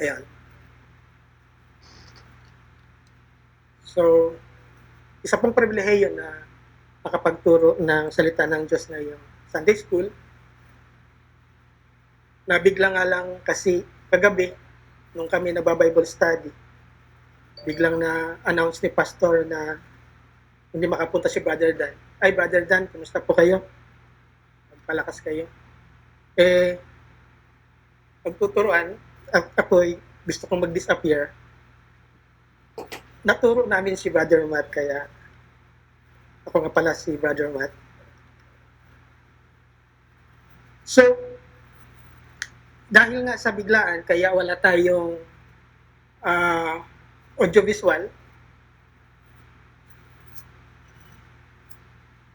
Ayan. So, isa pong pribilehiyo na makapagturo ng salita ng Diyos ngayong Sunday School. Nabigla nga lang kasi kagabi, nung kami nagba-Bible study, biglang na-announce ni Pastor na hindi makapunta si Brother Dan. Ay, Brother Dan, kumusta po kayo? Magpalakas kayo. Eh, pagtuturuan, ako'y gusto kong mag-disappear. Naturo namin si Brother Matt, kaya ako nga pala si Brother Matt. So, dahil nga sa biglaan, kaya wala tayong audiovisual.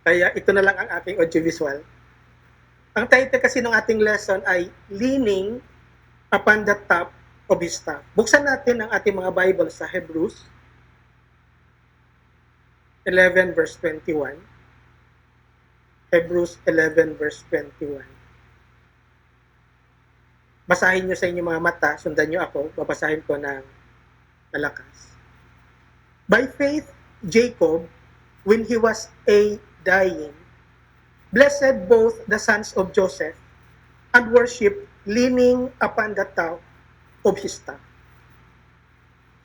Kaya ito na lang ang aking audiovisual. Ang title kasi ng ating lesson ay Leaning Upon the Top of His Staff. Buksan natin ang ating mga Bible sa Hebrews 11 verse 21. Hebrews 11 verse 21. Basahin nyo sa inyong mga mata, sundan nyo ako, babasahin ko ng malakas. By faith, Jacob, when he was a dying, blessed both the sons of Joseph and worshiped leaning upon the top of his staff.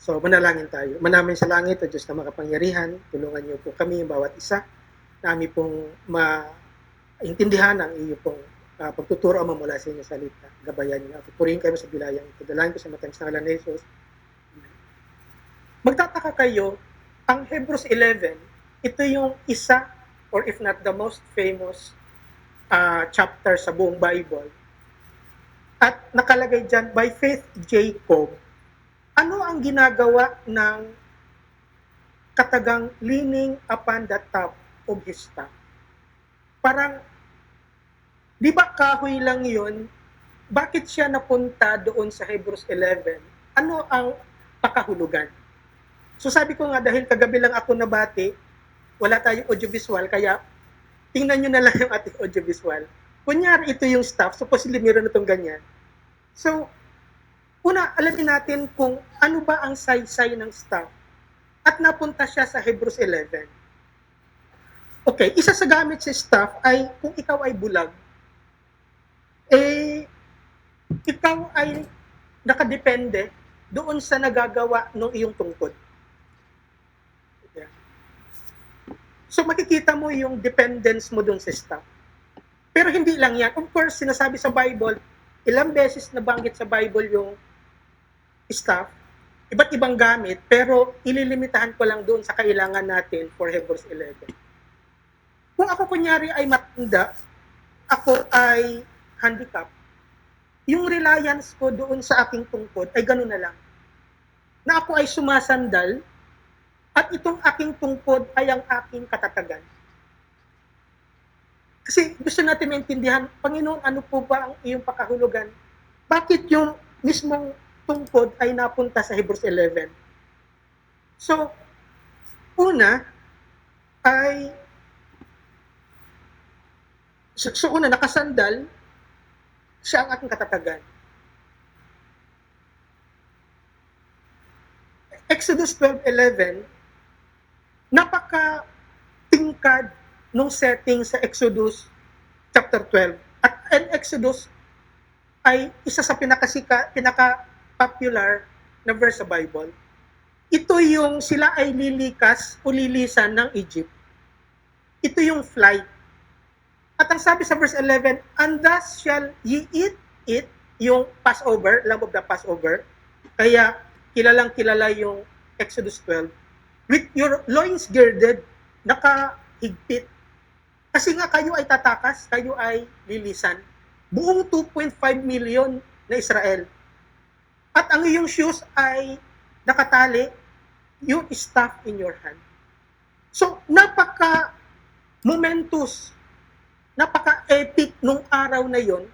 So, manalangin tayo. Manamin sa langit, o Diyos na makapangyarihan, tulungan niyo po kami, bawat isa, na amin pong maintindihan ang iyo pong pagtuturo o mamula sa inyong salita. Gabayan niyo. At purihin kayo sa bilayang ito. Dalangin ko sa matamis na ngalan ni Jesus. Magtataka kayo, ang Hebrews 11, ito yung isa, or if not the most famous chapter sa buong Bible. At nakalagay dyan, by faith, Jacob. Ano ang ginagawa ng katagang leaning upon the top of his staff? Parang, di ba kahoy lang yun? Bakit siya napunta doon sa Hebrews 11? Ano ang pakahulugan? So sabi ko nga, dahil kagabi lang ako nabati, wala tayong audiovisual, kaya tingnan nyo na lang yung ating audiovisual. Kunyari, ito yung staff, supposedly meron na itong ganyan. So, una, alamin natin kung ano ba ang saysay ng staff. At napunta siya sa Hebrews 11. Okay, isa sa gamit sa staff ay kung ikaw ay bulag, ikaw ay nakadepende doon sa nagagawa ng iyong tungkod. So makikita mo yung dependence mo doon sa staff. Pero hindi lang yan. Of course, sinasabi sa Bible, ilang beses nabanggit sa Bible yung staff, iba't ibang gamit, pero ililimitahan ko lang doon sa kailangan natin for Hebrews 11. Kung ako kunyari ay matanda, ako ay handicap, yung reliance ko doon sa aking tungkod ay gano'n na lang. Na ako ay sumasandal, at itong aking tungkod ay ang aking katatagan. Kasi gusto natin maintindihan, Panginoon, ano po ba ang iyong pakahulugan? Bakit yung mismong tungkod ay napunta sa Hebrews 11? So, una ay una, nakasandal, siya ang aking katatagan. Exodus 12:11, napaka-tingkad nung setting sa Exodus chapter 12. At ang Exodus ay isa sa pinaka-popular na verse sa Bible. Ito yung sila ay lilikas o lilisan ng Egypt. Ito yung flight. At ang sabi sa verse 11, and thus shall ye eat it, yung Passover, Lamb of the Passover. Kaya kilalang kilala yung Exodus 12. With your loins girded, nakahigpit. Kasi nga kayo ay tatakas, kayo ay lilisan. Buong 2.5 million na Israel. At ang iyong shoes ay nakatali, yung staff in your hand. So, napaka-momentous, napaka-epic nung araw na yon.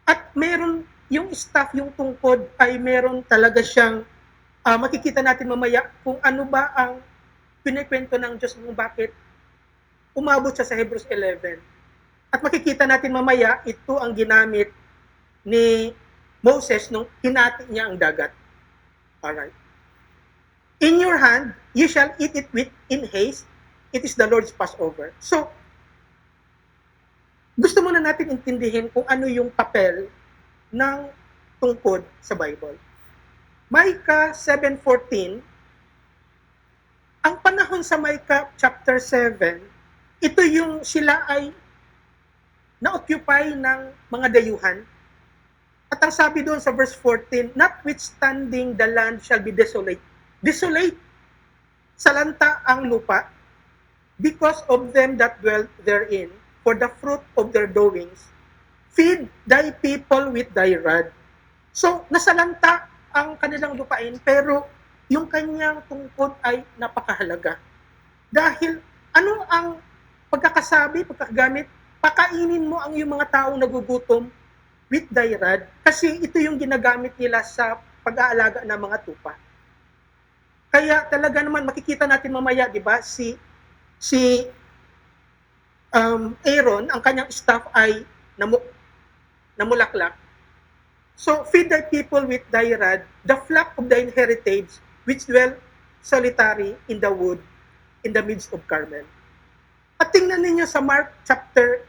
At meron yung staff, yung tungkod, ay meron talaga siyang makikita natin mamaya kung ano ba ang pinikwento ng Diyos kung bakit umabot siya sa Hebrews 11. At makikita natin mamaya, ito ang ginamit ni Moses nung hinati niya ang dagat. Alright. In your hand, you shall eat it with in haste. It is the Lord's Passover. So, gusto muna natin intindihin kung ano yung papel ng tungkod sa Bible. Micah 7:14, ang panahon sa Micah chapter 7, ito yung sila ay na-occupy ng mga dayuhan. At ang sabi doon sa verse 14, notwithstanding the land shall be desolate. Desolate. Salanta ang lupa because of them that dwell therein, for the fruit of their doings. Feed thy people with thy rod. So, nasalanta ang kanilang lupain, pero yung kanyang tungkod ay napakahalaga. Dahil ano ang pagkakasabi, pagkagamit, pakainin mo ang iyong mga taong nagugutom with thy rod, kasi ito yung ginagamit nila sa pag-aalaga ng mga tupa. Kaya talaga naman makikita natin mamaya, di ba, si Aaron, ang kanyang staff ay namulaklak. So, feed thy people with thy rod, the flock of thine heritage, which dwell solitary in the wood, in the midst of Carmel. At tingnan ninyo sa Mark chapter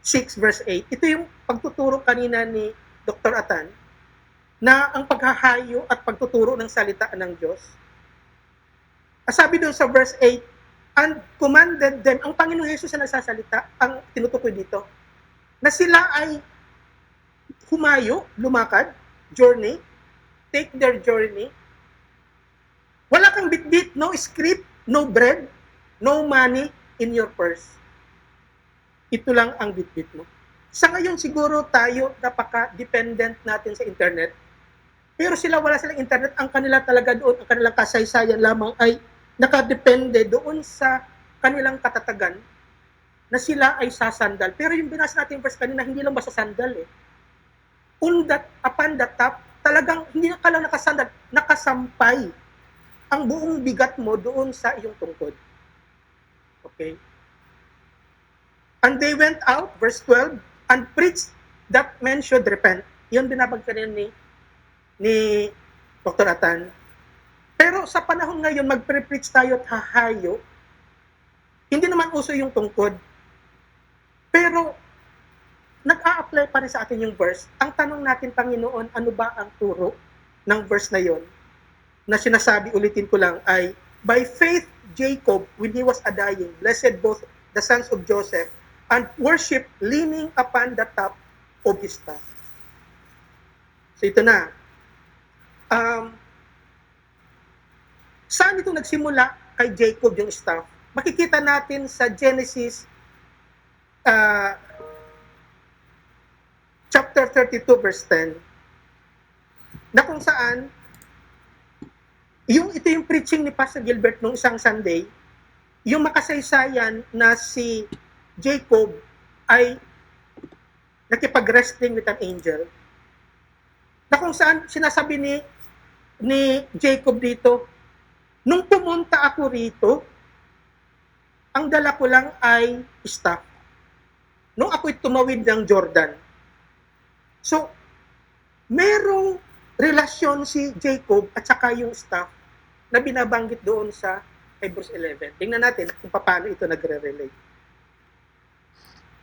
6 verse 8, ito yung pagtuturo kanina ni Dr. Atan, na ang paghahayo at pagtuturo ng salita ng Diyos. Sabi doon sa verse 8, and commanded them, ang Panginoong Hesus na nagsasalita, ang tinutukoy dito, na sila ay humayo, lumakad, journey, take their journey. Wala kang bitbit, no script, no bread, no money in your purse. Ito lang ang bitbit mo. Sa ngayon siguro tayo napaka-dependent natin sa internet. Pero wala silang internet, ang kanila talaga doon, ang kanilang kasaysayan lamang ay nakadepende doon sa kanilang katatagan na sila ay sasandal. Pero yung binasa natin verse kanina, hindi lang basta sandal eh. Upon the top, talagang hindi ka lang nakasandal, nakasampay ang buong bigat mo doon sa iyong tungkod. Okay? And they went out, verse 12, and preached that men should repent. Yun binabag kanina ni Dr. Atan. Pero sa panahon ngayon, magpre-preach tayo at hahayo, hindi naman uso yung tungkod. Pero, nag-a-apply pa rin sa atin yung verse. Ang tanong natin, Panginoon, ano ba ang turo ng verse na yon? Na sinasabi, ulitin ko lang, ay, by faith, Jacob, when he was a-dying, blessed both the sons of Joseph, and worship leaning upon the top of his staff. So ito na. Saan ito nagsimula kay Jacob yung staff? Makikita natin sa Genesis chapter 32 verse 10 na kung saan ito yung preaching ni Pastor Gilbert nung isang Sunday, yung makasaysayan na si Jacob ay nakipag-wrestling with an angel, na kung saan sinasabi ni Jacob dito, nung pumunta ako rito, ang dala ko lang ay staff. Nung ako'y tumawid ng Jordan. So, merong relasyon si Jacob at saka yung staff na binabanggit doon sa Hebrews 11. Tingnan natin kung paano ito nagre-relate.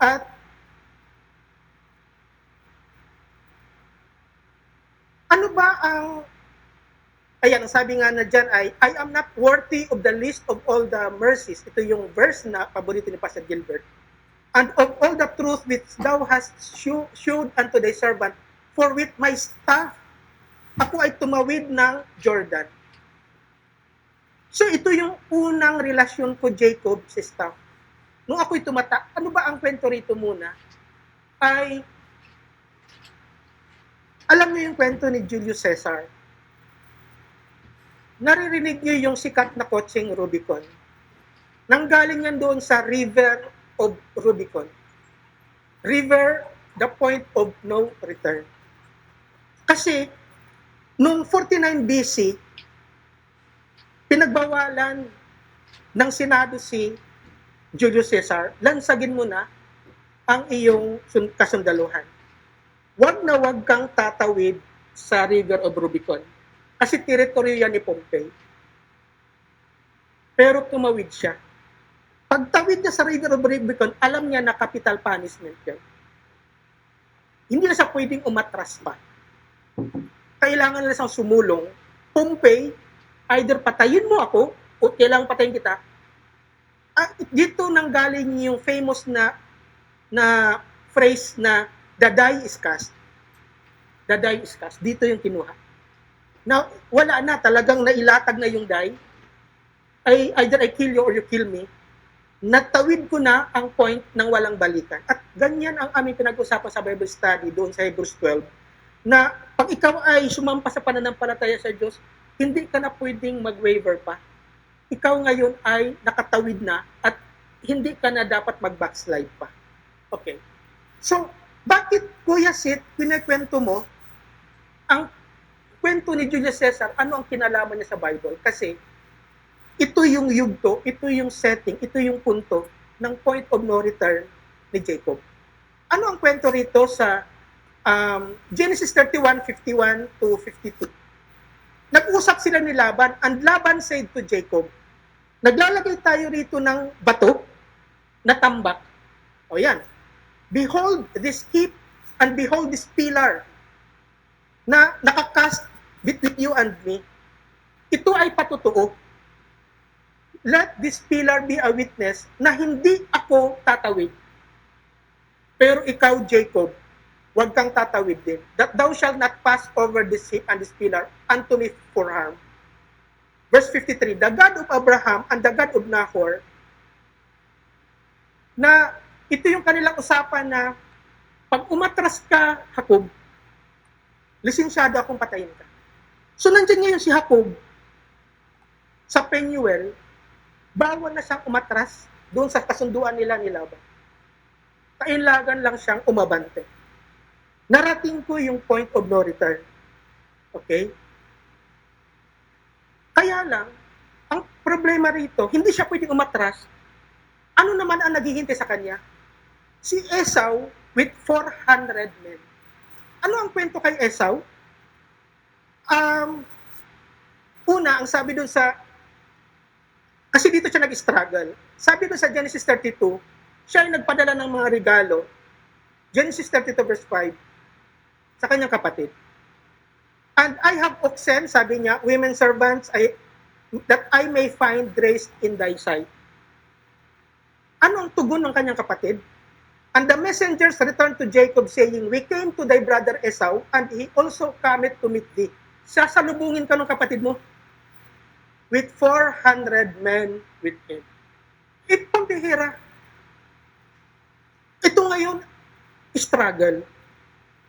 At ano ba ang sabi nga na dyan ay, I am not worthy of the least of all the mercies. Ito yung verse na paborito ni Pastor Gilbert. And of all the truth which thou hast shewed unto thy servant, for with my staff, ako ay tumawid ng Jordan. So ito yung unang relasyon ko, Jacob, si staff. Nung ako'y tumata, ano ba ang kwento rito muna? Ay, alam niyo yung kwento ni Julius Caesar. Naririnig niyo yung sikat na kotseng Rubicon. Nanggaling yan doon sa River of Rubicon. River, the point of no return. Kasi, nung 49 BC, pinagbawalan ng Senado si Julius Caesar, lansagin mo na ang iyong kasundaluhan. Huwag na huwag kang tatawid sa River of Rubicon. Kasi teritoryo yan ni Pompey. Pero tumawid siya. Pagtawid niya sa River of Rubicon, alam niya na capital punishment yan. Hindi na siya pwedeng umatras pa. Kailangan na siyang sumulong. Pompey, either patayin mo ako o kailangan patayin kita. Dito nanggaling yung famous na phrase na the die is cast. The die is cast. Dito yung kinuha. Na wala na, talagang nailatag na yung die. Either I kill you or you kill me. Natawid ko na ang point ng walang balikan. At ganyan ang aming pinag-usapan sa Bible study doon sa Hebrews 12, na pag ikaw ay sumampa sa pananampalataya sa Diyos, hindi ka na pwedeng mag-waver pa. Ikaw ngayon ay nakatawid na at hindi ka na dapat mag-backslide pa. Okay. So, bakit, Kuya Sid, pinakwento mo ang kwento ni Julius Caesar, ano ang kinalaman niya sa Bible? Kasi ito yung yugto, ito yung setting, ito yung punto ng point of no return ni Jacob. Ano ang kwento rito sa Genesis 31, 51 to 52? Nag-usap sila ni Laban, and Laban said to Jacob, naglalagay tayo rito ng bato na tambak. O yan. Behold this heap and behold this pillar na nakakast between you and me. Ito ay patutuo. Let this pillar be a witness na hindi ako tatawid. Pero ikaw, Jacob, huwag kang tatawid din. That thou shalt not pass over this heap and this pillar unto me for harm. Verse 53, the God of Abraham and the God of Nahor, na ito yung kanilang usapan na pag umatras ka, Jacob, lisensyado akong patayin ka. So nandiyan ngayon si Jacob sa Penuel, bawal na siyang umatras doon sa kasunduan nila ni Laban. Kailangan lang siyang umabante. Narating ko yung point of no return. Okay? Kaya lang, ang problema rito, hindi siya pwedeng umatras. Ano naman ang naghihintay sa kanya? Si Esau with 400 men. Ano ang kwento kay Esau? Una, ang sabi doon sa, kasi dito siya nag-struggle. Sabi doon sa Genesis 32, siya ay nagpadala ng mga regalo. Genesis 32 verse 5, sa kanyang kapatid. And I have oxen, sabi niya, women servants, that I may find grace in thy sight. Ano ang tugon ng kanyang kapatid? And the messengers returned to Jacob, saying, we came to thy brother Esau, and he also cometh to meet thee. Sasalubungin ka ng kapatid mo with 400 men with him. Itong bihira. Ito ngayon, struggle.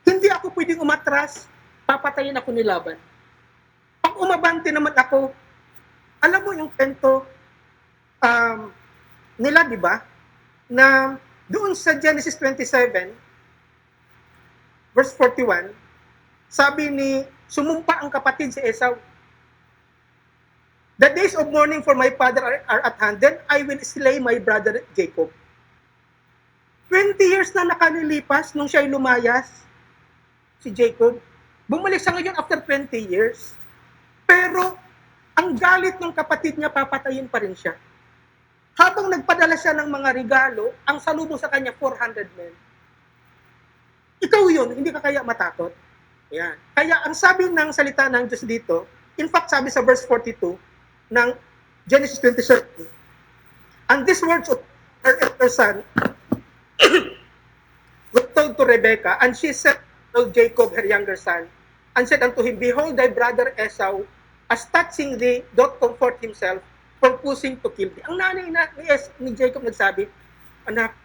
Hindi ako pwedeng umatras, papatayin ako ni Laban. Pag umabante naman ako, alam mo yung kwento nila, di ba? Na doon sa Genesis 27, verse 41, sabi ni, sumumpa ang kapatid si Esau. The days of mourning for my father are at hand, then I will slay my brother Jacob. 20 years na nakalilipas nung siya'y lumayas, si Jacob. Bumalik siya ngayon after 20 years. Pero, ang galit ng kapatid niya, papatayin pa rin siya. Habang nagpadala siya ng mga regalo, ang salubong sa kanya, 400 men. Ikaw yun, hindi ka kaya matakot? Ayan. Kaya, ang sabi ng salita ng Diyos dito, in fact, sabi sa verse 42 ng Genesis 27, and these words of her elder son were told to Rebekah, and she said to Jacob, her younger son, and said unto him, behold, thy brother Esau, as touching thee, doth comfort himself, purposing to kill thee. Ang nanay ni Jacob nagsabi, anak,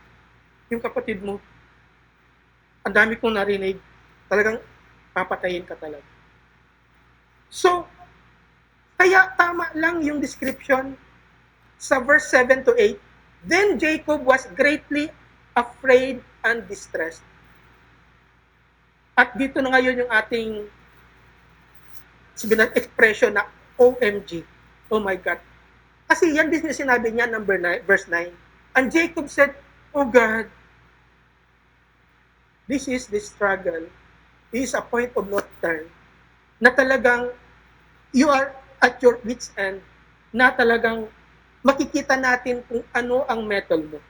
yung kapatid mo, ang dami kong narinig, talagang papatayin ka talaga. So, kaya tama lang yung description sa verse 7 to 8. Then Jacob was greatly afraid and distressed. At dito na ngayon yung ating expression na OMG. Oh my God. Kasi yan din yung sinabi niya, verse 9. And Jacob said, oh God, this is the struggle. This is a point of no return. na talagang you are at your wit's end, na talagang makikita natin kung ano ang mettle mo.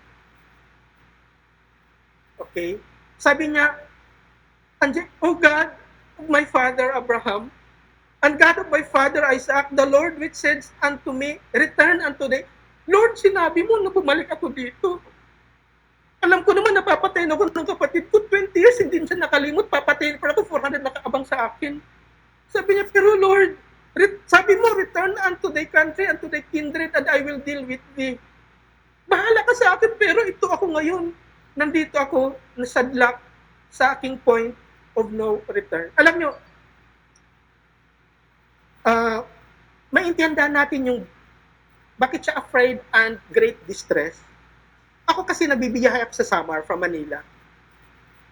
Okay? Sabi niya, "O God of my father Abraham, and God of my father Isaac, the Lord which said unto me, return unto thee." Lord, sinabi mo na bumalik ako dito. Alam ko naman napapatayin ako ng kapatid ko. 20 years, hindi siya nakalimot. Papatayin pa ako, 400 nakaabang sa akin. Sabi niya, pero Lord, sabi mo, return unto thy country, unto thy kindred, and I will deal with thee. Bahala ka sa akin, pero ito ako ngayon. Nandito ako, nasadlak sa aking point of no return. Alam nyo, maintindihan natin yung bakit siya afraid and great distress. Ako kasi nabibiyahe ako sa Samar from Manila.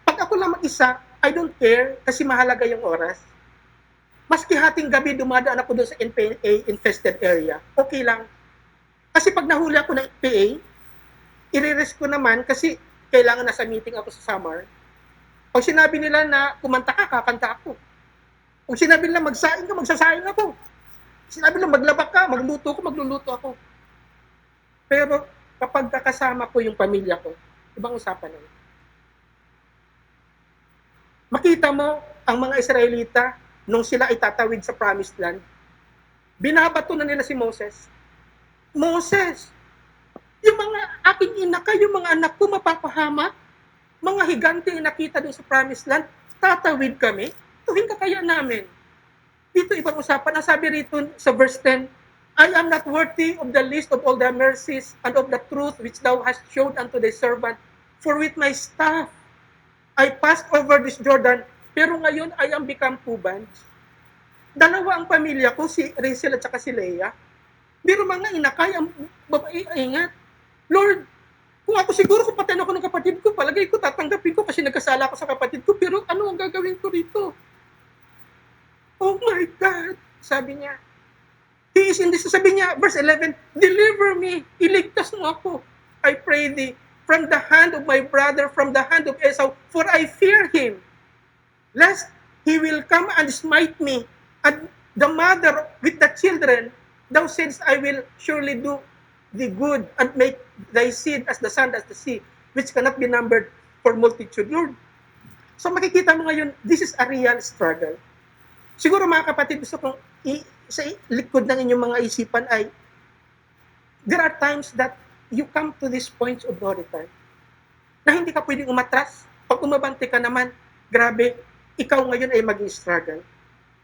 Pag ako lang mag-isa, I don't care kasi mahalaga yung oras. Maski hating gabi dumadaan ako doon sa NPA-infested area, okay lang. Kasi pag nahuli ako ng NPA, i-risk ko naman kasi kailangan nasa meeting ako sa Samar. Pag sinabi nila na kumanta ka, kakanta ako. Kung sinabi nila magsaing ka, magsasaing ako. Sinabi nila maglaba ka, magluluto ako. Pero kapag kakasama ko yung pamilya ko, ibang usapan na. Makita mo ang mga Israelita nung sila ay tatawid sa promised land, binabato na nila si Moses. Moses, yung mga aking ina ka, yung mga anak ko mapapahamak, mga higante yung nakita doon sa promised land, tatawid kami, tuwing ka kaya namin. Dito ibang usapan, ang sabi rito sa verse 10, I am not worthy of the least of all the mercies and of the truth which thou hast showed unto thy servant, for with my staff I passed over this Jordan, pero ngayon I am become two bands. Dalawa ang pamilya ko, si Rachel at saka si Leah. Pero mga inakay, ang babae, ingat. Lord, kung ako siguro kung patayin ako ng kapatid ko, palagay ko tatanggapin ko kasi nagkasala ako sa kapatid ko, pero ano ang gagawin ko rito? Oh my God, sabi niya. He is in this, sabi niya, verse 11, deliver me, iligtas mo ako, I pray thee, from the hand of my brother, from the hand of Esau, for I fear him, lest he will come and smite me, and the mother with the children, thou saidst, I will surely do thee good, and make thy seed as the sand, as the sea, which cannot be numbered for multitude. Lord, so makikita mo ngayon, this is a real struggle. Siguro mga kapatid, gusto kong sa likod ng inyong mga isipan ay, there are times that you come to these points of no return, na hindi ka pwedeng umatras. Pag umabante ka naman, grabe, ikaw ngayon ay maging struggle.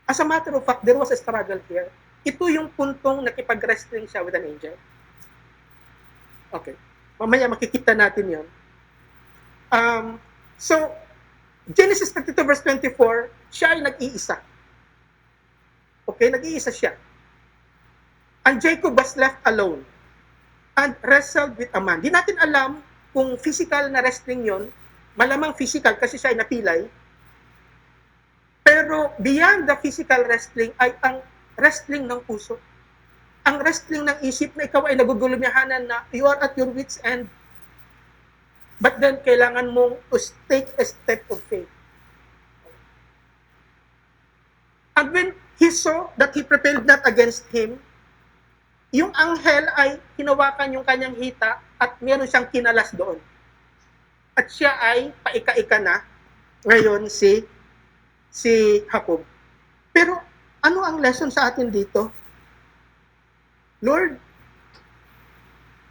As a matter of fact, there was a struggle here. Ito yung puntong nakipag-wrestling siya with an angel. Okay. Mamaya makikita natin yun. So, Genesis 32 verse 24, siya ay nag-iisa. Okay, nag-iisa siya. And Jacob was left alone and wrestled with a man. Di natin alam kung physical na wrestling yon, malamang physical kasi siya ay napilay. Pero beyond the physical wrestling ay ang wrestling ng puso. Ang wrestling ng isip na ikaw ay nagugulumihanan na you are at your wit's end. But then, kailangan mong to take a step of faith. And when he saw that he prevailed not against him, yung anghel ay hinawakan yung kanyang hita at meron siyang kinalas doon. At siya ay paika-ika na ngayon si Jacob. Pero ano ang lesson sa atin dito? Lord,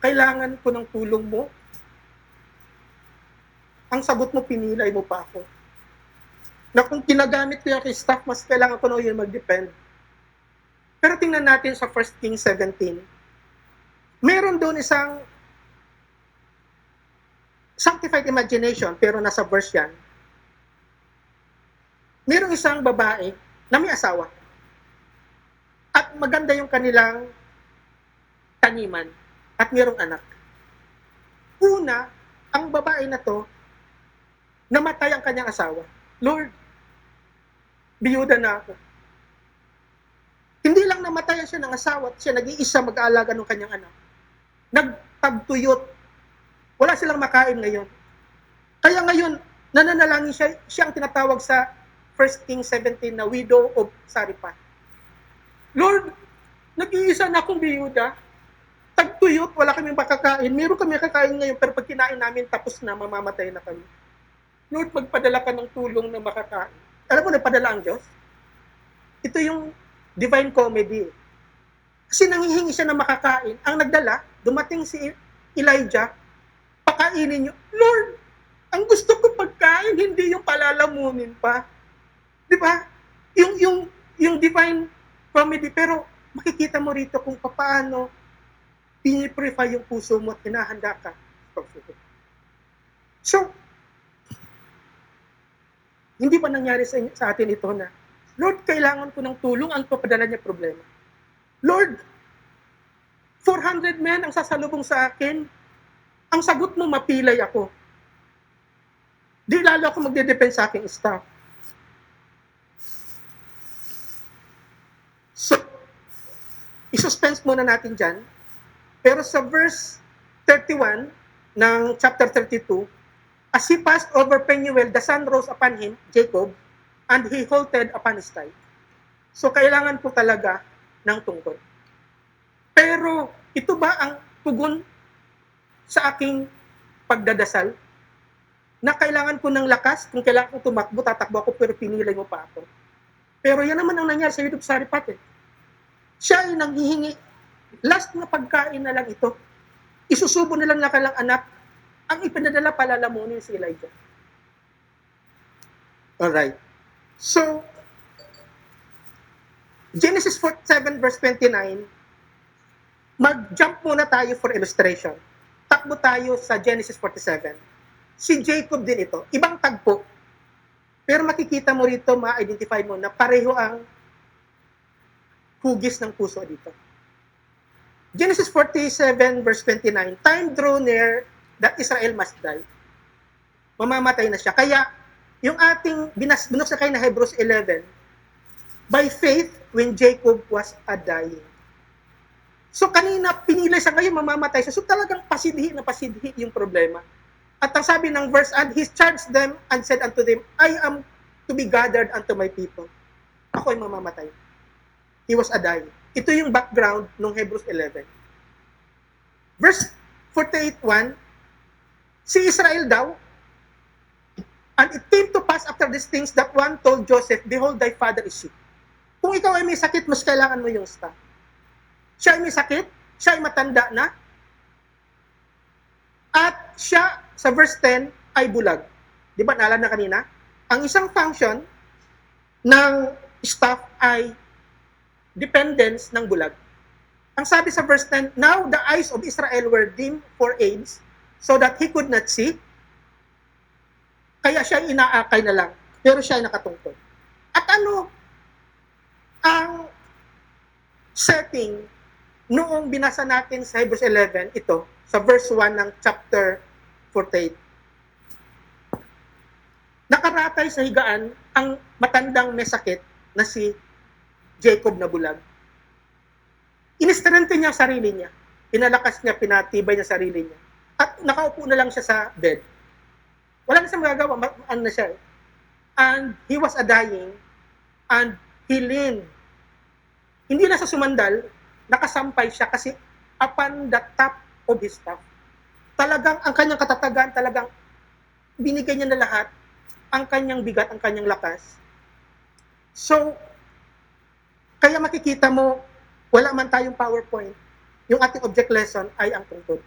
kailangan ko ng tulong mo. Ang sagot mo, pinilay mo pa ako. Na kung ginagamit ko yung staff, mas kailangan ko na yun mag-depend. Pero tingnan natin sa 1 Kings 17. Meron doon isang sanctified imagination, pero nasa verse yan. Merong isang babae na may asawa. At maganda yung kanilang taniman. At merong anak. Una, ang babae na to, namatay ang kanyang asawa. Lord, biyuda na ako. Hindi lang namatay siya ng asawa at siya nag-iisa mag-aalaga ng kanyang anak. Nagtagtuyot. Wala silang makain ngayon. Kaya ngayon, nananalangin siya ang tinatawag sa 1 Kings 17 na widow of Saripah. Lord, nag-iisa na akong biyuda. Tagtuyot, wala kaming makakain. Meron kami kakain ngayon, pero pag kinain namin, tapos na, mamamatay na kami. Lord, magpadala ka ng tulong na makakain. Alam mo, nagpadala ang Diyos? Ito yung divine comedy. Kasi nanghihingi siya ng makakain. Ang nagdala, dumating si Elijah, pakainin niyo. Lord, ang gusto ko pagkain, hindi yung palalamunin pa. Di ba? Yung divine comedy, pero makikita mo rito kung paano pinipurify yung puso mo at hinahanda ka. So, hindi ba nangyari sa atin ito na, Lord, kailangan ko ng tulong, ang papadala niya problema. Lord, 400 men ang sasalubong sa akin, ang sagot mo, mapilay ako. Di lalo ako magde-depend sa aking staff. So, isuspense muna natin dyan. Pero sa verse 31 ng chapter 32, as he passed over Penuel, the sun rose upon him, Jacob, and he halted upon his thigh. So, kailangan ko talaga ng tungkol. Pero, ito ba ang tugon sa aking pagdadasal? Na kailangan ko ng lakas, kung kailangan ko tumakbo, tatakbo ako, pero pinilay mo pa ako. Pero yan naman ang nangyari sa YouTube Saripah. Siya ay nanghihingi, last na pagkain na lang ito. Isusubo na lang na kalang anak, ang ipinadala palalamunin si Elijah. Alright. So, Genesis 47 verse 29, mag-jump muna tayo for illustration. Takbo tayo sa Genesis 47. Si Jacob din ito. Ibang tagpo. Pero makikita mo rito, ma-identify mo na pareho ang hugis ng puso dito. Genesis 47 verse 29, time drew near that Israel must die. Mamamatay na siya. Kaya, yung ating binusakay na Hebrews 11, by faith, when Jacob was dying. So, kanina, pinilay siya ngayon, mamamatay siya. So, talagang pasidhi yung problema. At ang sabi ng verse, and he charged them and said unto them, I am to be gathered unto my people. Ako ay mamamatay. He was dying. Ito yung background ng Hebrews 11. Verse 48:1, si Israel daw, and it came to pass after these things that one told Joseph, behold, thy father is sick. Kung ikaw ay may sakit, mas kailangan mo yung staff. Siya ay may sakit, siya ay matanda na, at siya, sa verse 10, ay bulag. Di ba, naalala na kanina? Ang isang function ng staff ay dependence ng bulag. Ang sabi sa verse 10, now the eyes of Israel were dim for age, so that he could not see. Kaya siya inaakay na lang, pero siya ay nakatungkol. At ano ang setting noong binasa natin sa Hebrews 11, ito, sa verse 1 ng chapter 48. Nakaratay sa higaan ang matandang may sakit na si Jacob na bulag. Inistrengthen niya ang sarili niya. Pinalakas niya, pinatibay niya sarili niya. At nakaupo na lang siya sa bed. Wala na siyang magagawa, ano na siya. And he was dying, and he leaned. Hindi na sa sumandal, nakasampay siya kasi upon the top of his staff. Talagang ang kanyang katatagan, talagang binigay niya na lahat, ang kanyang bigat, ang kanyang lakas. So, kaya makikita mo, wala man tayong PowerPoint, yung ating object lesson ay ang tungkol.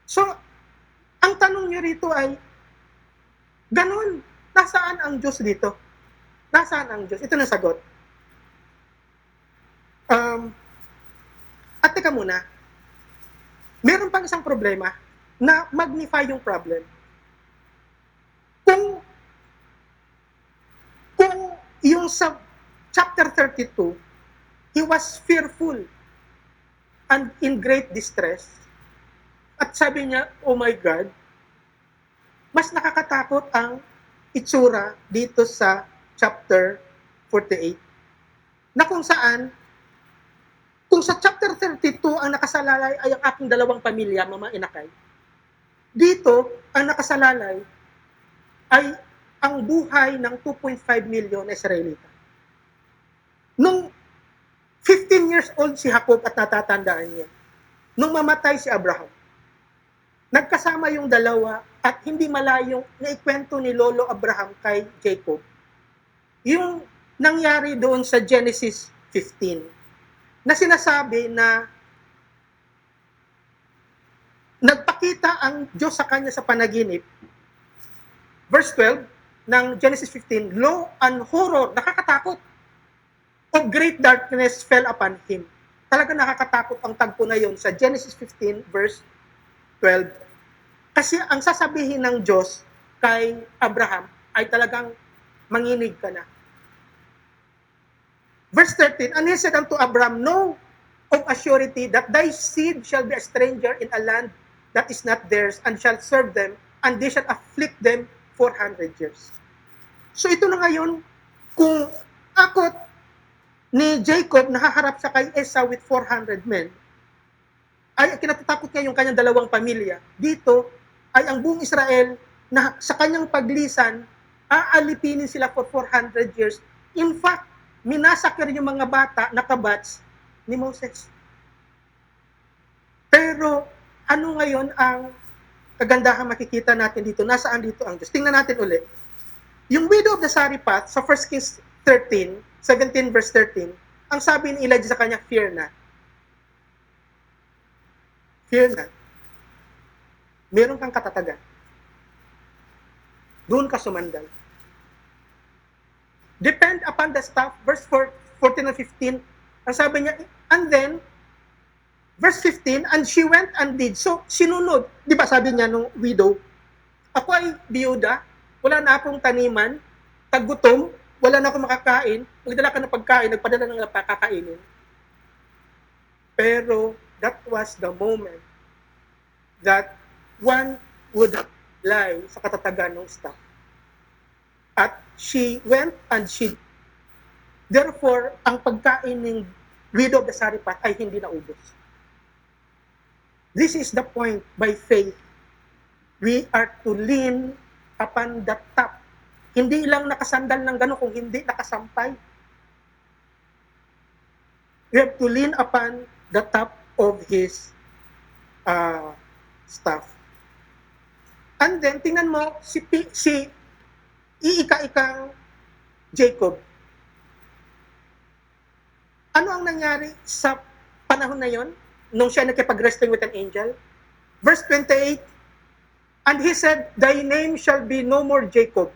So, ang tanong niyo rito ay, ganun, nasaan ang Diyos dito? Nasaan ang Diyos? Ito na sagot. At teka muna, meron pang isang problema na magnify yung problem. Kung yung sa chapter 32, he was fearful and in great distress. At sabi niya, oh my God, mas nakakatakot ang itsura dito sa chapter 48. Na kung saan, kung sa chapter 32 ang nakasalalay ay ang aking dalawang pamilya, mama inakay, dito ang nakasalalay ay ang buhay ng 2.5 million na Israelita. Nung 15 years old si Jacob at natatandaan niya, nung mamatay si Abraham, nagkasama yung dalawa at hindi malayong naikwento ni Lolo Abraham kay Jacob yung nangyari doon sa Genesis 15 na sinasabi na nagpakita ang Diyos sa kanya sa panaginip. Verse 12 ng Genesis 15, lo and horror, nakakatakot, of great darkness fell upon him. Talaga nakakatakot ang tagpo na yon sa Genesis 15 verse 12. Kasi ang sasabihin ng Diyos kay Abraham ay talagang manginig ka na. Verse 13, and he said unto Abraham, know of a surety that thy seed shall be a stranger in a land that is not theirs, and shall serve them, and they shall afflict them 400 years. So ito na ngayon, kung akot ni Jacob nakaharap sa kay Esau with 400 men, ay kinatatakot niya yung kanyang dalawang pamilya. Dito ay ang buong Israel na sa kanyang paglisan, aalipinin sila for 400 years. In fact, minasakir yung mga bata na kabats ni Moses. Pero ano ngayon ang kagandahan makikita natin dito? Nasaan dito ang Diyos? Tingnan natin ulit. Yung widow of the Sarephath sa 1 Kings 17 verse 13, ang sabi ni Elijah sa kanya, fear not. Fear not. Meron kang katatagan. Doon ka sumandal. Depend upon the staff, verse 14 and 15, ang sabi niya, and then, verse 15, and she went and did. So, sinunod. Di ba sabi niya nung widow, ako ay biyuda, wala na akong taniman, tagutom, wala na akong makakain, magdala ka ng pagkain, nagpadala ng kakainin. Pero, that was the moment that one would lie sa katatagan ng staff. At she went and she, therefore, ang pagkain ng widow of the Sarephath ay hindi naubos. This is the point. By faith, we are to lean upon the top. Hindi lang nakasandal ng gano'n kung hindi nakasampay. We have to lean upon the top of his staff. And then, tingnan mo, si iika-ikang Jacob. Ano ang nangyari sa panahon na yon? Nung siya nakipag-wrestling with an angel? Verse 28, and he said, thy name shall be no more Jacob,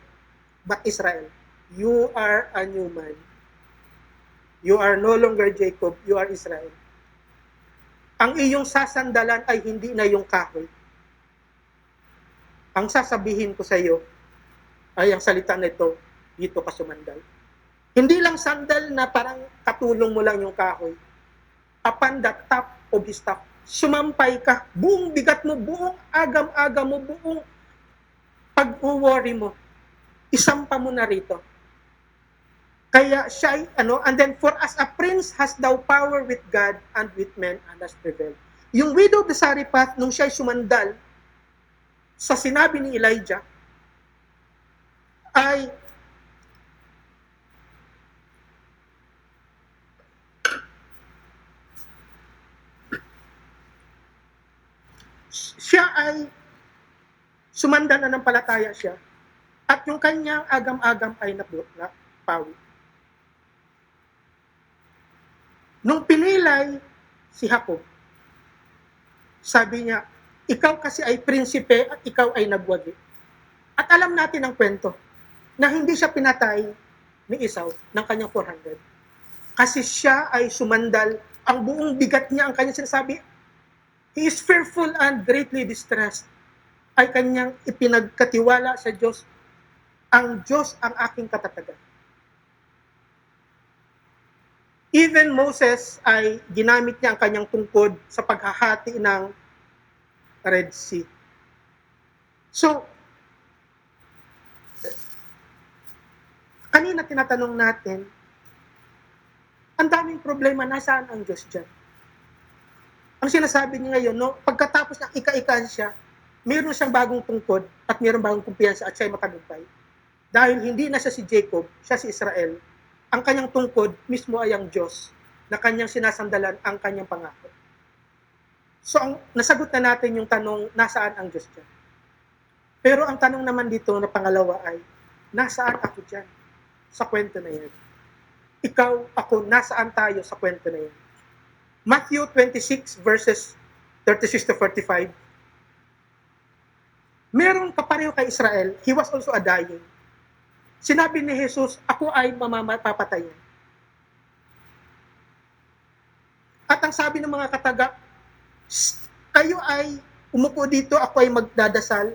but Israel. You are a new man. You are no longer Jacob, you are Israel. Ang iyong sasandalan ay hindi na yung kahoy. Ang sasabihin ko sa iyo ay ang salita nito, dito ka sumandal. Hindi lang sandal na parang katulong mo lang yung kahoy. Upon the top of his staff, sumampay ka, buong bigat mo, buong agam-agam mo, buong pag-worry mo, isampa mo na rito. Kaya siya ay, and then, for as a prince has thou power with God and with men, and has prevailed. Yung widow of the Sarephath, nung siya ay sumandal, sa sinabi ni Elijah, ay siya ay sumandal na ng palataya siya at yung kanyang agam-agam ay napawi. Nung pinilay si Jacob, sabi niya, ikaw kasi ay prinsipe at ikaw ay nagwagi. At alam natin ang kwento na hindi siya pinatay ni Esau ng kanyang 400. Kasi siya ay sumandal, ang buong bigat niya, ang kanyang sinasabi, he is fearful and greatly distressed, ay kanyang ipinagkatiwala sa Diyos. Ang Diyos ang aking katatagan. Even Moses ay ginamit niya ang kanyang tungkod sa paghahati ng Red Sea. So, kanina tinatanong natin, ang daming problema, nasaan ang Diyos dyan? Ang sinasabi niya ngayon, no, pagkatapos ng ika-ikan siya, mayroon siyang bagong tungkod at mayroong bagong kumpiyansa at siya'y matagumpay. dahil hindi na siya si Jacob, siya si Israel, ang kanyang tungkod mismo ay ang Diyos na kanyang sinasandalan ang kanyang pangako. So, nasagot na natin yung tanong, nasaan ang Diyos dyan? Pero ang tanong naman dito na pangalawa ay, nasaan ako dyan sa kwento na yan? Ikaw, ako, nasaan tayo sa kwento na yan? Matthew 26 verses 36 to 45. Meron kapareho kay Israel, he was also a dying. Sinabi ni Jesus, ako ay mamapapatayan. At ang sabi ng mga kataga, kayo ay umupo dito, ako ay magdadasal.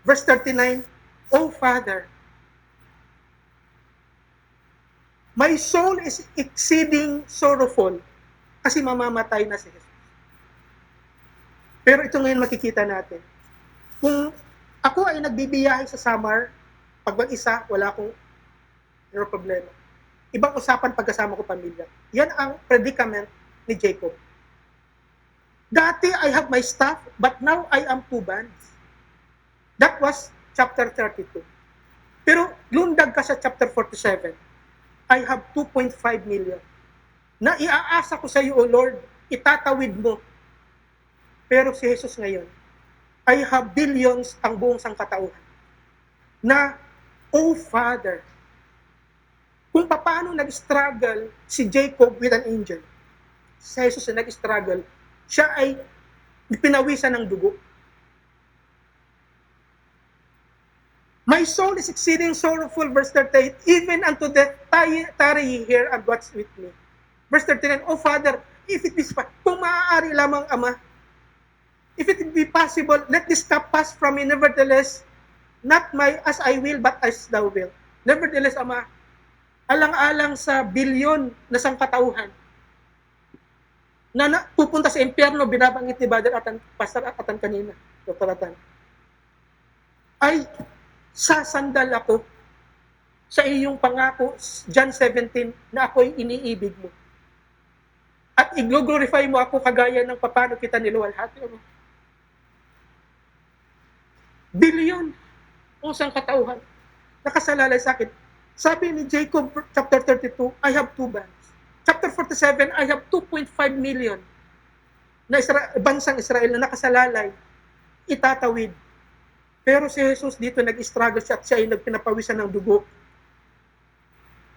Verse 39, O Father, my soul is exceeding sorrowful kasi mamamatay na si Jesus. Pero ito ngayon makikita natin. Kung ako ay nagbibiyahe sa Samar, pag mag-isa, wala akong problema. Ibang usapan pagkasama ko pamilya. Yan ang predicament ni Jacob. Dati I have my staff, but now I am two bands. That was chapter 32. Pero lundag ka sa chapter 47, I have 2.5 million. Na iaasa ko sa iyo, O Lord, itatawid mo. Pero si Jesus ngayon, I have billions ang buong sangkatauhan. Na, O Father, kung paano nag-struggle si Jacob with an angel, si Jesus na nag-struggle, siya ay pinawisan ng dugo. My soul is exceeding sorrowful, verse 38, even unto death, tarry ye here and watch with me. Verse 39, O Father, if it is kung maaari lamang, Ama, if it be possible, let this cup pass from me, nevertheless, not my as I will, but as thou will. Nevertheless, Ama, alang-alang sa bilyon na sangkatauhan, na pupunta sa impyerno, binabanggit ni Brother Atan, Pastor Atan kanina, Dr. Atan, ay sasandal ako sa iyong pangako, John 17, na ako'y iniibig mo. At i-glorify mo ako kagaya ng paano kita niluwalhati. Bilyon o sangkatauhan nakasalalay sa akin. Sabi ni Jacob, chapter 32, I have two bands. Chapter 47, I have 2.5 million na bansang Israel na nakasalalay, itatawid. Pero si Jesus dito nag-struggle siya at siya ay nagpinapawisan ng dugo.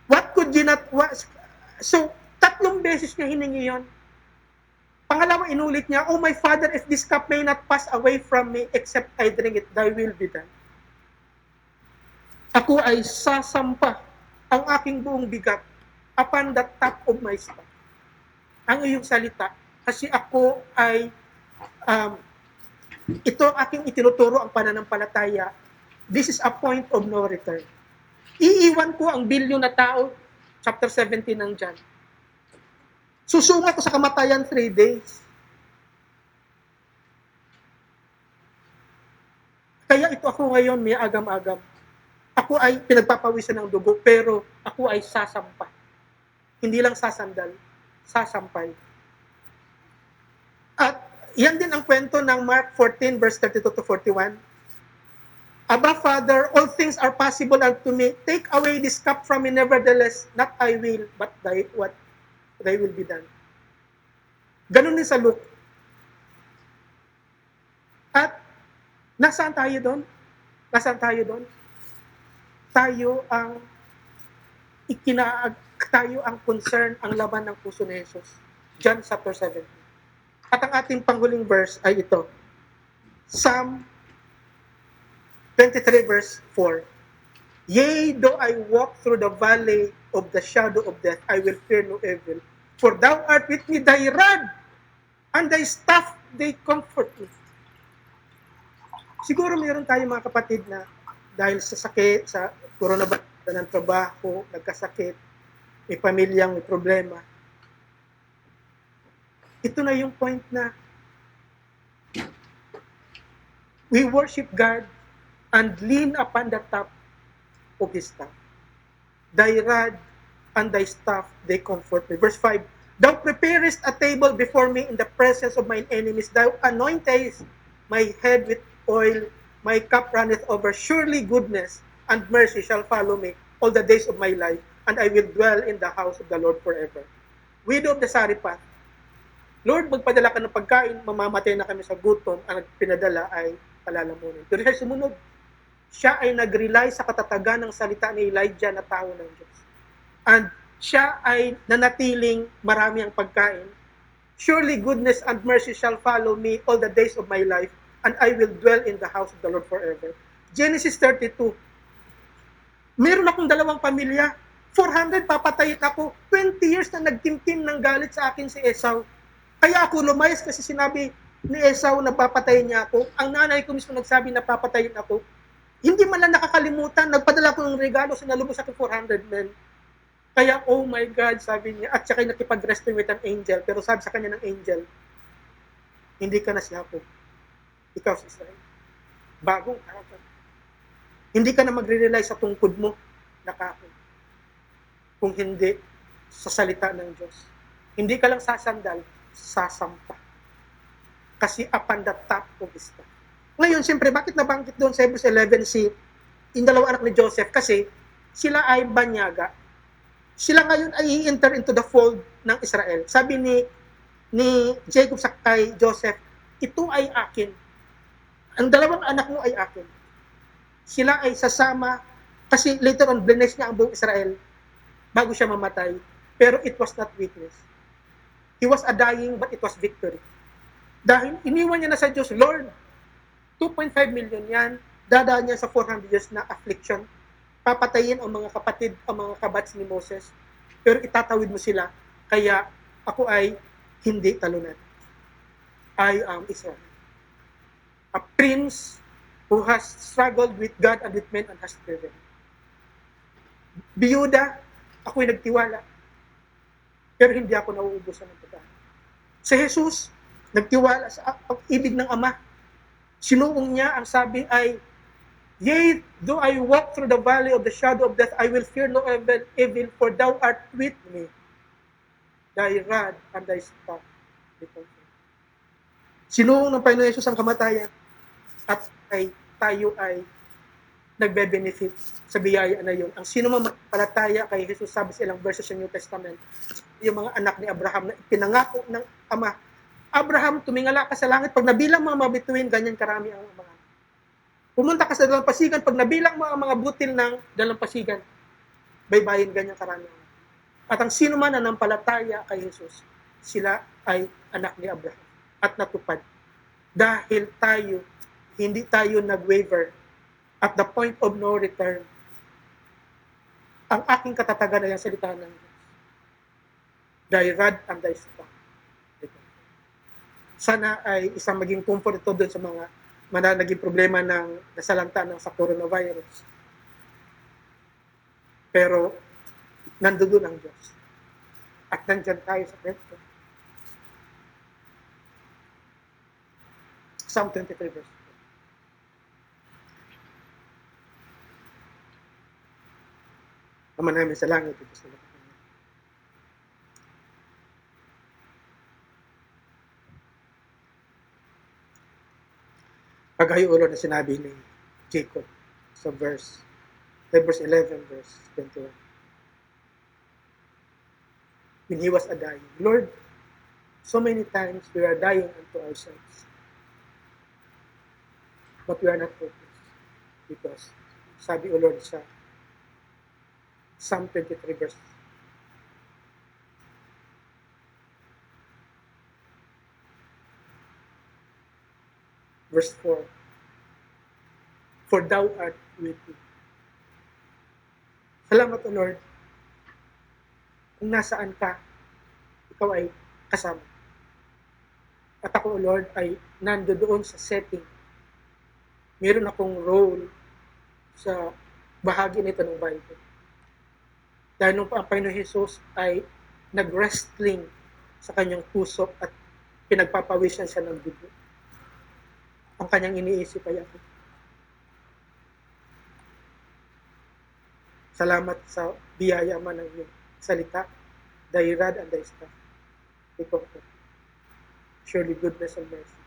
What could you not... So, 3 beses niya hiningi yun. Pangalawa, inulit niya, Oh my Father, if this cup may not pass away from me except I drink it, thy will be done. Ako ay sasampa ang aking buong bigat upon the top of my staff. Ang iyong salita, kasi ako ay ito aking itinuturo ang pananampalataya. This is a point of no return. Iiwan ko ang bilyon na tao, chapter 17 ng John. Susunga ko sa kamatayan 3 days. Kaya ito ako ngayon, may agam-agam. Ako ay pinagpapawisan ng dugo, pero ako ay sasampa. Hindi lang sasandal, sasampay. At yan din ang kwento ng Mark 14, verse 32 to 41. Abba, Father, all things are possible unto me. Take away this cup from me, nevertheless, not I will, but thy will be done. Ganun din sa Luke. At nasaan tayo doon? Nasaan tayo doon? Tayo ang concern, ang laban ng puso ni Jesus. John chapter 17. At ang ating panghuling verse ay ito. Psalm 23 verse 4. Yea, though I walk through the valley of the shadow of death, I will fear no evil. For thou art with me, thy rod and thy staff, they comfort me. Siguro mayroon tayong mga kapatid na dahil sa sakit, sa coronavirus ng trabaho, nagkasakit, may pamilyang may problema. Ito na yung point na we worship God and lean upon the top of His staff. Thy rod and thy staff, they comfort me. Verse 5, Thou preparest a table before me in the presence of mine enemies. Thou anointest my head with oil, my cup runneth over. Surely goodness and mercy shall follow me all the days of my life, and I will dwell in the house of the Lord forever. Widow of the Sariphat, Lord, magpadala ka ng pagkain, mamamatay na kami sa gutom, ang pinadala ay palalamunin. Pero siya sumunod. Siya ay nag-rely sa katatagan ng salita ni Elijah na tao ng Diyos. And siya ay nanatiling marami ang pagkain. Surely goodness and mercy shall follow me all the days of my life, and I will dwell in the house of the Lord forever. Genesis 32. Meron akong 2 pamilya. 400 papatayin ako. 20 years na nagtimtim ng galit sa akin si Esau. Kaya ako lumayas kasi sinabi ni Esau na papatayin niya ako. Ang nanay ko mismo nagsabi na papatayin ako. Hindi man lang nakakalimutan. Nagpadala ko ng regalo, sinalubos sa akin 400 men. Kaya, oh my God, sabi niya. At saka nakipag-wrestling with an angel. Pero sabi sa kanya ng angel, hindi ka na si Jacob. Ikaw si Israel. Bagong karakter. Hindi ka na magre-rely sa tungkod mo na kahoy. Kung hindi sa salita ng Diyos. Hindi ka lang sasandal, sasampa. Kasi upon the top of his top. Ngayon, siyempre, bakit nabanggit doon sa Hebrews 11 si yung 2 anak ni Joseph? Kasi sila ay banyaga. Sila ngayon ay enter into the fold ng Israel. Sabi ni Jacob sa kay Joseph, ito ay akin. Ang 2 anak mo ay akin. Sila ay sasama kasi later on, bless niya ang buong Israel bago siya mamatay. Pero it was not weakness. He was a dying, but it was victory. Dahil iniwan niya na sa Diyos, Lord, 2.5 million yan, dadaan niya sa 400 years na affliction. Papatayin ang mga kapatid, ang mga kabats ni Moses. Pero itatawid mo sila, kaya ako ay hindi talunan. I am Israel. A prince who has struggled with God and with men and has prevailed. Biyuda, ako'y nagtiwala. Pero hindi ako nauubusan ng pagkain. Si Jesus, nagtiwala sa pag-ibig ng Ama. Sinuong niya, ang sabi ay, yea, though I walk through the valley of the shadow of death, I will fear no evil, for thou art with me. Thy rod and thy staff. Sinuong ng Panginoon Jesus ang kamatayan at tayo ay nagbe-benefit sa biyaya na yun. Ang sino man palataya kay Jesus, sabi sa ilang verses sa New Testament, yung mga anak ni Abraham na pinangako ng Ama, Abraham, tumingala ka sa langit, pag nabilang mga mabituin, ganyan karami ang mga. Pumunta ka sa dalampasigan, pag nabilang mo ang mga butil ng dalampasigan, baybayin ganyan karami ang. At ang sino man na nampalataya kay Jesus, sila ay anak ni Abraham at natupad. Dahil hindi tayo nag-waver at the point of no return. Ang aking katatagan ay ang salita ng Diyos. Thy rod and thy staff. Sana ay isang maging comfort ito doon sa mga naging problema ng nasalanta ng sa coronavirus. Pero nandoon ang Diyos. At nandyan tayo sa kwento. Psalm 23 verse 4. Ama namin sa langit, ito sa lahat. Paghayo ulo na sinabi ni Jacob sa verse 11, verse 21. When he was a dying, Lord, so many times we are dying unto ourselves. But we are not hopeless. Because, sabi o Lord sa Psalm 23 verse 4. For thou art with me. Salamat o Lord. Kung nasaan ka, ikaw ay kasama. At ako o Lord ay nandoon sa setting. Meron akong role sa bahagi nito ng Bible. Dahil nung ang Panginoon Jesus ay nag-wrestling sa kanyang puso at pinagpapawisan siya ng dugo. Ang kanyang iniisip ay ako. Salamat sa biyaya man ng iyong salita, thy rod and thy staff. Surely goodness and mercy.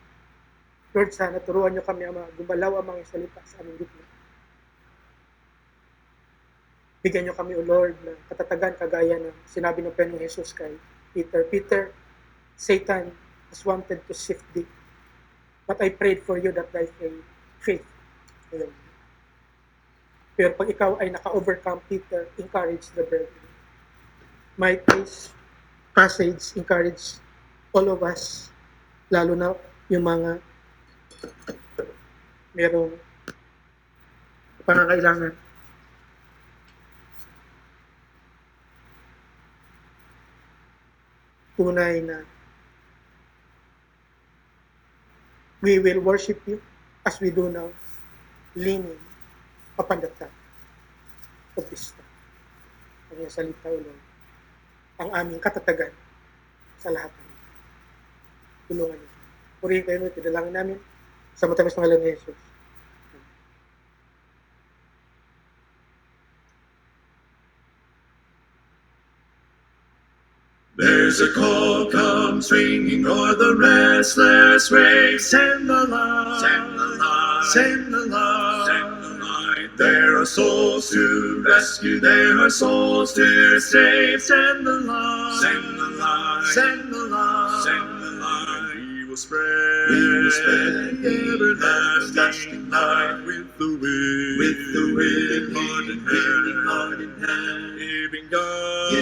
Lord, sana turuan niyo kami, Ama, gumalaw ang mga salita sa aming gitna. Bigyan niyo kami, O Lord, ng katatagan kagaya ng sinabi ng Panginoong Jesus kay Peter, Peter, Satan has wanted to sift thee, but I prayed for you that thy faith. Ayan. Pero pag ikaw ay naka-overcome, Peter, encourage the brethren. My passage encourage all of us, lalo na yung mga merong pangangailangan. Tunay na we will worship you as we do now, leaning upon the top of this time. Ang iyong salita, O Lord, ang aming katatagan sa lahat ng ito. Tulungan niyo. Purihin kayo nito, dalangin namin sa matamis ng ngalan ni Jesus. There's a call comes ringing o'er the restless waves. Send the light, send the light, send the light, send the light. There are souls to rescue, there are souls to save. Send the light, send the light, send the light, send the light. We will spread the everlasting light with the wind, heart in hand, giving God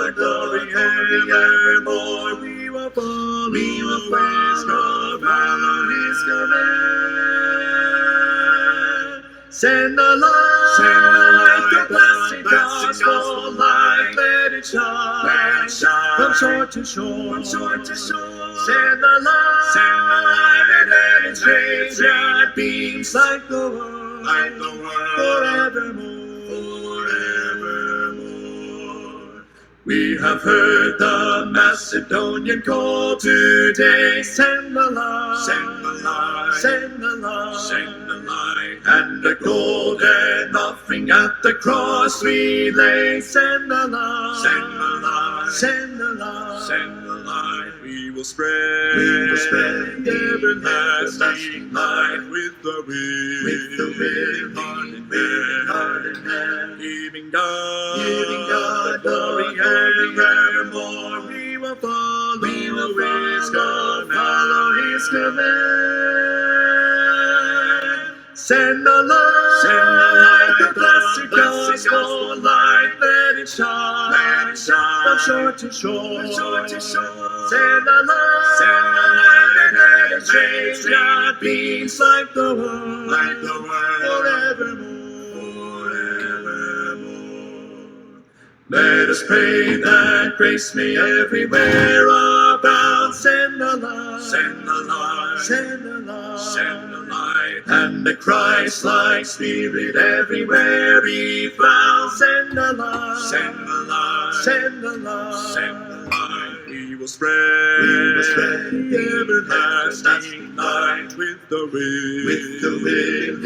the glory evermore. We will follow His God, follow His command. Send the light, the blessed gospel light, let it shine, from shore to shore, Send the light, and let its rays that beams like the world, forevermore. We have heard the Macedonian call today. Send the light, send the light, send the light, send the light. And the golden offering at the cross we lay. Send the light, send the light, send the light, send the light. We will spread the everlasting light with the wind, heart in hand, giving God glory evermore. We will follow His God, follow His command. Send the light, the blessed gospel light, let it shine, from shore to shore, Send the light, and let its rays that beams like the world, forevermore. Let us pray that grace may everywhere abound. Send the light, send the light, send the light, send the light, and the Christ-like Spirit everywhere be found. Send the light, send the light, send the light, send the light. We will spread the everlasting light with the wind,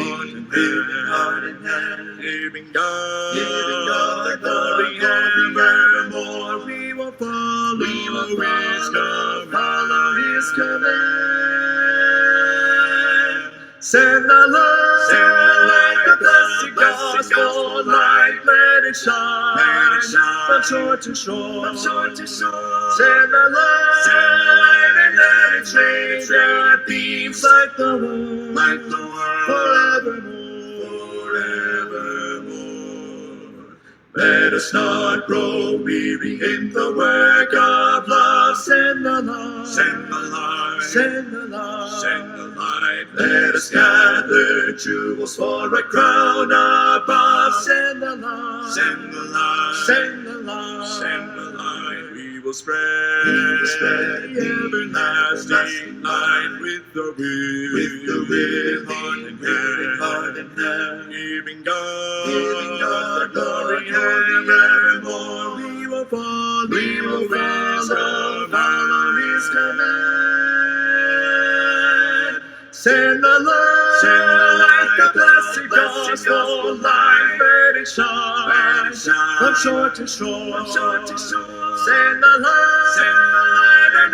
heart in hand, giving God the glory evermore. We will follow His God, follow His command. Send the light, the blessed gospel light, let it shine, from shore to shore, Send the light, and let its rays that beams like the world, forevermore. Let us not grow weary in the work of love. Send the light, send the light, send the light, send the light. Let us gather jewels for a crown above. Send the light, send the light, send the light, send the light. We will spread the everlasting light with the wind, heart in hand, giving God glory evermore. We will follow His command. Send the light, the blessed gospel light, let it shine, from shore to shore, Send the light,